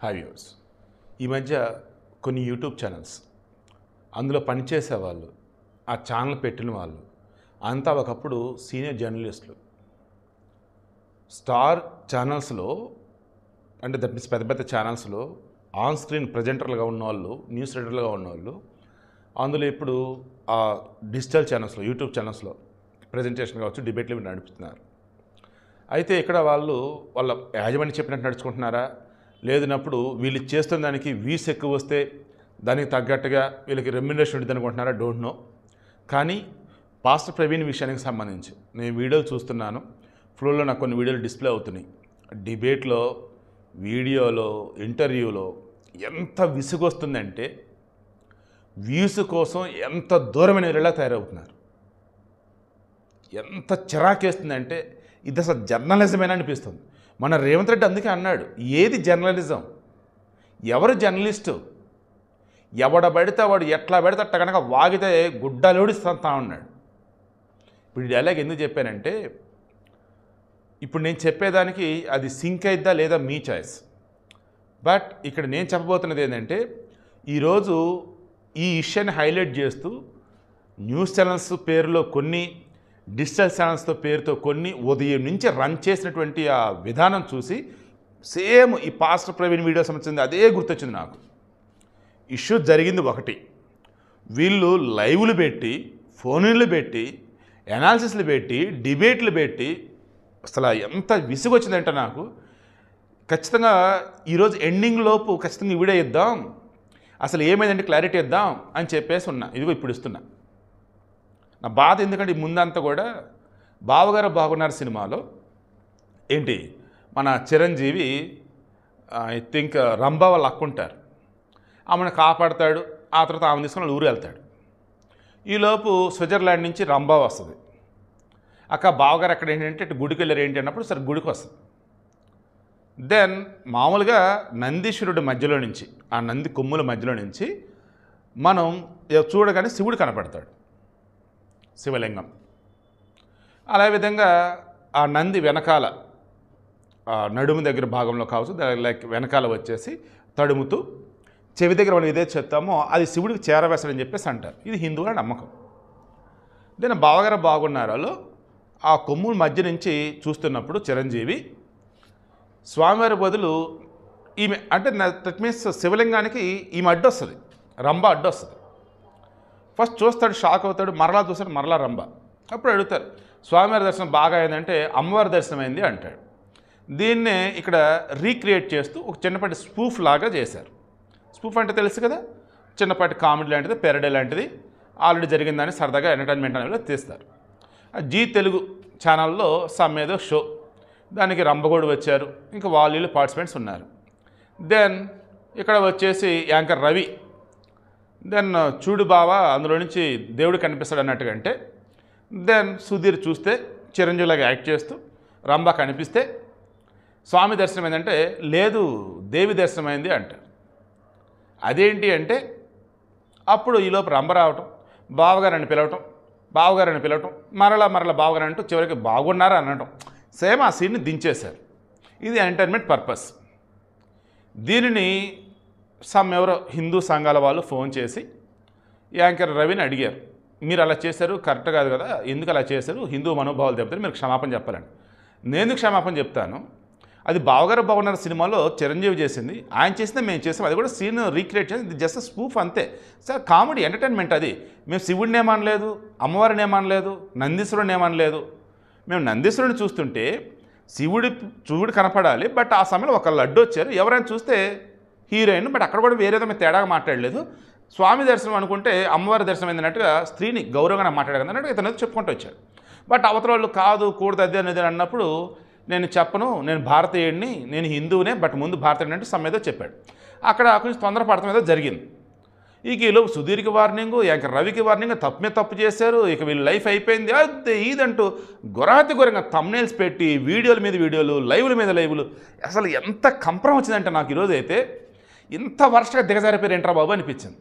Hi viewers. ఈ మధ్య కొన్ని యూట్యూబ్ ఛానల్స్ అందులో పనిచేసే వాళ్ళు, ఆ ఛానల్ పెట్టిన వాళ్ళు అంతా ఒకప్పుడు సీనియర్ జర్నలిస్టులు. స్టార్ ఛానల్స్లో అంటే దట్ మీన్స్ పెద్ద పెద్ద ఛానల్స్లో ఆన్ స్క్రీన్ ప్రజెంటర్లుగా ఉన్నవాళ్ళు, న్యూస్ రీడర్లుగా ఉన్నవాళ్ళు అందులో ఇప్పుడు ఆ డిజిటల్ ఛానల్స్లో, యూట్యూబ్ ఛానల్స్లో ప్రజెంటేషన్ కావచ్చు, డిబేట్లు నడుపుతున్నారు. అయితే ఇక్కడ వాళ్ళు వాళ్ళ యాజమాన్యం చెప్పినట్టు నడుచుకుంటున్నారా, లేదన్నప్పుడు వీళ్ళు చేస్తున్న దానికి వ్యూస్ ఎక్కువ వస్తే దానికి తగ్గట్టుగా వీళ్ళకి రెమ్యునరేషన్ ఉంటుంది అనుకుంటున్నారా, డోంట్ నో. కానీ పాస్టర్ ప్రవీణ్ విషయానికి సంబంధించి నేను వీడియోలు చూస్తున్నాను, ఫ్లోలో నాకు కొన్ని వీడియోలు డిస్ప్లే అవుతున్నాయి. డిబేట్లో, వీడియోలో, ఇంటర్వ్యూలో ఎంత విసుగొస్తుందంటే వ్యూస్ కోసం ఎంత దూరమైన వీళ్ళలా తయారవుతున్నారు. ఎంత చిరాకేస్తుందంటే ఇది అసలు జర్నలిజమేనా అనిపిస్తుంది. మన రేవంత్ రెడ్డి అందుకే అన్నాడు, ఏది జర్నలిజం, ఎవరు జర్నలిస్టు, ఎవడబడితే వాడు ఎట్లా పెడితే అట్ట కనుక వాగితే గుడ్డలోడిస్తా ఉన్నాడు. ఇప్పుడు ఈ డైలాగ్ ఎందుకు చెప్పానంటే ఇప్పుడు నేను చెప్పేదానికి అది సింక్ అయిద్దా లేదా మీ చాయిస్. బట్ ఇక్కడ నేను చెప్పబోతున్నది ఏంటంటే ఈరోజు ఈ ఇష్యూని హైలైట్ చేస్తూ న్యూస్ ఛానల్స్ పేరులో కొన్ని, డిజిటల్ ఛానల్స్తో పేరుతో కొన్ని ఉదయం నుంచి రన్ చేసినటువంటి ఆ విధానం చూసి సేమ్ ఈ పాస్టర్ ప్రవీణ్ వీడియో సంబంధించింది అదే గుర్తొచ్చింది నాకు. ఇష్యూ జరిగింది ఒకటి, వీళ్ళు లైవ్లు పెట్టి, ఫోన్లు పెట్టి, అనాలిసిస్లు పెట్టి, డిబేట్లు పెట్టి అసలు ఎంత విసుగొచ్చిందంటే నాకు. ఖచ్చితంగా ఈరోజు ఎండింగ్ లోపు ఖచ్చితంగా ఈ వీడియో ఇద్దాం, అసలు ఏమైందంటే క్లారిటీ ఇద్దాం అని చెప్పేసి ఉన్నా. ఇదిగో ఇప్పుడు ఇస్తున్నా. నా బాధ ఎందుకంటే ముందంతా కూడా బావగారు బాగున్నారు సినిమాలో ఏంటి మన చిరంజీవి ఐ థింక్ రంభా వాళ్ళు అక్కుంటారు, ఆమెను కాపాడతాడు, ఆ తర్వాత ఆమెను తీసుకుని ఊరు వెళ్తాడు. ఈలోపు స్విట్జర్లాండ్ నుంచి రంభా వస్తుంది. అక్క బావగారు అక్కడ ఏంటంటే ఇటు గుడికి వెళ్ళారు ఏంటి అన్నప్పుడు సరే గుడికి వస్తుంది. దెన్ మామూలుగా నందీశ్వరుడి మధ్యలో నుంచి, ఆ నంది కొమ్ముల మధ్యలో నుంచి మనం చూడగానే శివుడు కనపడతాడు, శివలింగం. అలా విధంగా ఆ నంది వెనకాల నడుము దగ్గర భాగంలో కావచ్చు, లైక్ వెనకాల వచ్చేసి తడుముతూ చెవి దగ్గర మనం ఏదైతే చెప్తామో అది శివుడికి చేరవేస్తాడని చెప్పేసి అంటారు. ఇది హిందువుల నమ్మకం. దీని బావగారు బాగున్నారాలో ఆ కొమ్ముల మధ్య నుంచి చూస్తున్నప్పుడు చిరంజీవి స్వామివారి బదులు ఈమె అంటే దట్ మీన్స్ శివలింగానికి ఈమె అడ్డొస్తుంది, రంభ అడ్డొస్తుంది. ఫస్ట్ చూస్తాడు, షాక్ అవుతాడు, మరలా చూస్తాడు, మరలా రంభ. అప్పుడు అడుగుతారు స్వామివారి దర్శనం బాగా అయిందంటే అమ్మవారి దర్శనం అయింది అంటాడు. దీన్నే ఇక్కడ రీక్రియేట్ చేస్తూ ఒక చిన్నపాటి స్పూఫ్ లాగా చేశారు. స్పూఫ్ అంటే తెలుసు కదా, చిన్నపాటి కామెడీ లాంటిది, పెరడే లాంటిది, ఆల్రెడీ జరిగిందని సరదాగా ఎంటర్టైన్మెంట్ అనేది తీస్తారు. జీ తెలుగు ఛానల్లో సమ్ ఏదో షో, దానికి రంభగోడు వచ్చారు, ఇంకా వాళ్ళు పార్టిసిపెంట్స్ ఉన్నారు. దెన్ ఇక్కడ వచ్చేసి యాంకర్ రవి, దెన్ చూడు బావా అందులో నుంచి దేవుడు కనిపిస్తాడు అన్నట్టుగా అంటే, దెన్ సుధీర్ చూస్తే చిరంజీవిలాగా యాక్ట్ చేస్తూ రంభ కనిపిస్తే స్వామి దర్శనం ఏంటంటే లేదు దేవి దర్శనం అయింది అంటారు. అదేంటి అంటే అప్పుడు ఈలోపు రంభ రావటం, బావగారని పిలవటం, బావగారని పిలవటం, మరలా బావగారు అంటూ చివరికి బాగున్నారా అనటం, సేమ్ ఆ సీన్ని దించేశారు. ఇది ఎంటర్టైన్మెంట్ పర్పస్. దీనిని సమ్ ఎవరో హిందూ సంఘాల వాళ్ళు ఫోన్ చేసి యాంకర్ రవిని అడిగారు, మీరు అలా చేశారు కరెక్ట్ కాదు కదా, ఎందుకు అలా చేశారు, హిందూ మనోభావాలు దెబ్బతారు, మీరు క్షమాపణ చెప్పాలండి. నేను క్షమాపణ చెప్తాను, అది బావగారు బాగున్నారు సినిమాలో చిరంజీవి చేసింది, ఆయన చేసిందే మేము చేసాం, అది కూడా సీన్ రీక్రియేట్ చేసి ఇది జస్ట్ స్పూఫ్ అంతే సార్, కామెడీ ఎంటర్టైన్మెంట్. అది మేము శివుడిని ఏమనలేదు, అమ్మవారిని ఏమనలేదు, నందీశ్వరుని ఏమనలేదు. మేము నందీశ్వరుని చూస్తుంటే శివుడు కనపడాలి, బట్ ఆ సమయంలో ఒక లడ్డు వచ్చారు, ఎవరైనా చూస్తే హీరోయిన్, బట్ అక్కడ కూడా వేరేదో మేము తేడాగా మాట్లాడలేదు. స్వామి దర్శనం అనుకుంటే అమ్మవారి దర్శనం ఏంటన్నట్టుగా స్త్రీని గౌరవంగా మాట్లాడగలరు అన్నట్టు ఇతను చెప్పుకుంటూ వచ్చాడు. బట్ అవతల వాళ్ళు కాదు కూడదు అది అనేది అన్నప్పుడు నేను చెప్పను, నేను భారతీయుడిని, నేను హిందువునే, బట్ ముందు భారతీయుడిని అంటే సమ్ ఏదో చెప్పాడు. అక్కడ కొంచెం తొందరపడటం ఏదో జరిగింది. ఇక ఈలోపు సుధీర్కి వార్నింగు, యాంకర్ రవికి వార్నింగ్, తప్పు మీద తప్పు చేశారు, ఇక వీళ్ళు లైఫ్ అయిపోయింది అదే ఇదంటూ గొరాతి ఘోరంగా థంబ్నెయిల్స్ పెట్టి వీడియోల మీద వీడియోలు, లైవ్ల మీద లైవ్లు. అసలు ఎంత కంపరం వచ్చిందంటే నాకు ఈరోజు అయితే ఇంత వర్షగా దిగజారిపోయారు ఏంట్రా బాబు అనిపించింది.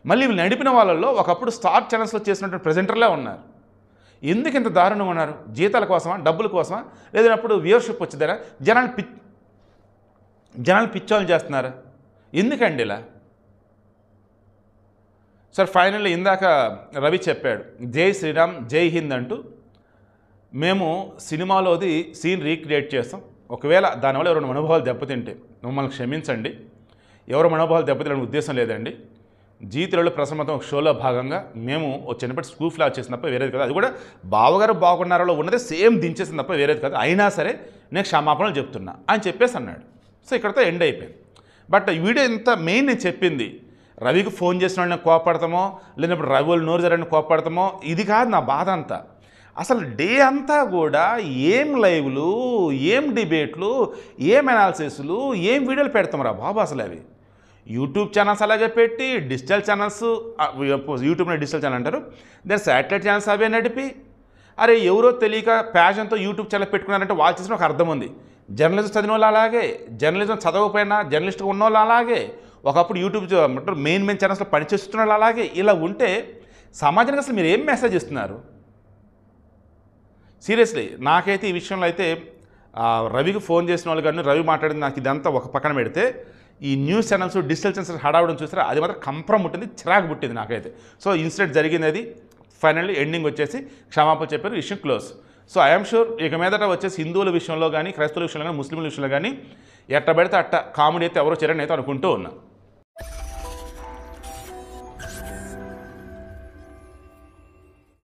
మళ్ళీ వీళ్ళు నడిపిన వాళ్ళల్లో ఒకప్పుడు స్టార్ ఛానల్స్లో చేసినటువంటి ప్రెజెంటర్లే ఉన్నారు. ఎందుకు ఇంత దారుణంగా ఉన్నారు? జీతాల కోసమా, డబ్బుల కోసమా, లేదన్నప్పుడు వ్యూవర్షిప్ వచ్చిందనా, జనాలు జనాలు పిచ్చోళ్ళు చేస్తున్నారు. ఎందుకండి ఇలా? సార్ ఫైనల్లీ ఇందాక రవి చెప్పాడు, జై శ్రీరామ్ జై హింద్ అంటూ మేము సినిమాలోది సీన్ రీక్రియేట్ చేస్తాం. ఒకవేళ దానివల్ల ఎవరైనా మనోభావాలు దెబ్బతింటే మమ్మల్ని క్షమించండి. ఎవరి మనోభావాలు దెబ్బతినే ఉద్దేశం లేదండి. జీవితంలో ప్రసమతం ఒక షోలో భాగంగా మేము ఒక చిన్నప్పటి స్కూల్ ఫ్లాగ్ చేసిన తప్ప వేరేది కాదు. అది కూడా బావగారు బాగున్నారలో ఉన్నదే సేమ్ దించేసిన తప్ప వేరేది కాదు. అయినా సరే నేను క్షమాపణలు చెప్తున్నా అని చెప్పేసి అన్నాడు. సో ఇక్కడతో ఎండ్ అయిపోయింది. బట్ ఈ వీడియో ఇంత మెయిన్ నేను చెప్పింది, రవికి ఫోన్ చేసిన వాళ్ళని కోపడతామో, లేనప్పుడు రవి వాళ్ళు నోరు జరగని కోపడతామో, ఇది కాదు నా బాధ అంతా. అసలు డే అంతా కూడా ఏం లైవ్లు, ఏం డిబేట్లు, ఏం అనాలిసిస్లు, ఏం వీడియోలు పెడతాం రా బాబు. అసలు అవి యూట్యూబ్ ఛానల్స్ అలాగే పెట్టి, డిజిటల్ ఛానల్స్, యూట్యూబ్లో డిజిటల్ ఛానల్ అంటారు, దాని శాటిలైట్ ఛానల్స్ అవే నడిపి, అరే ఎవరో తెలియక ప్యాషన్తో యూట్యూబ్ ఛానల్ పెట్టుకున్నారంటే వాళ్ళు చేసిన ఒక అర్థం ఉంది. జర్నలిజం చదివిన వాళ్ళు అలాగే, జర్నలిజం చదవకపోయినా జర్నలిస్ట్గా ఉన్న వాళ్ళు అలాగే, ఒకప్పుడు యూట్యూబ్ మెయిన్ ఛానల్స్లో పనిచేస్తున్న వాళ్ళు అలాగే. ఇలా ఉంటే సమాజానికి అసలు మీరు ఏం మెసేజ్ ఇస్తున్నారు? సీరియస్లీ నాకైతే ఈ విషయంలో అయితే రవికి ఫోన్ చేసిన వాళ్ళు కానీ, రవి మాట్లాడింది నాకు ఇదంతా ఒక పక్కన పెడితే, ఈ న్యూస్ ఛానల్స్, డిజిటల్ ఛానల్స్ హడావడం చూస్తారా, అది మాత్రం కంప్రం పుట్టింది, చిరాకు పుట్టింది నాకైతే. సో ఇన్సిడెంట్ జరిగింది, అది ఫైనల్లీ ఎండింగ్ వచ్చేసి క్షమాపణ చెప్పారు, issue close. So I'm sure ఇక మీదట వచ్చేసి హిందువుల విషయంలో కానీ, క్రైస్తవుల విషయంలో కానీ, ముస్లింల విషయంలో కానీ ఎట్ట పెడితే అట్ట కామెడీ అయితే ఎవరో చేయరని అయితే అనుకుంటూ ఉన్నా.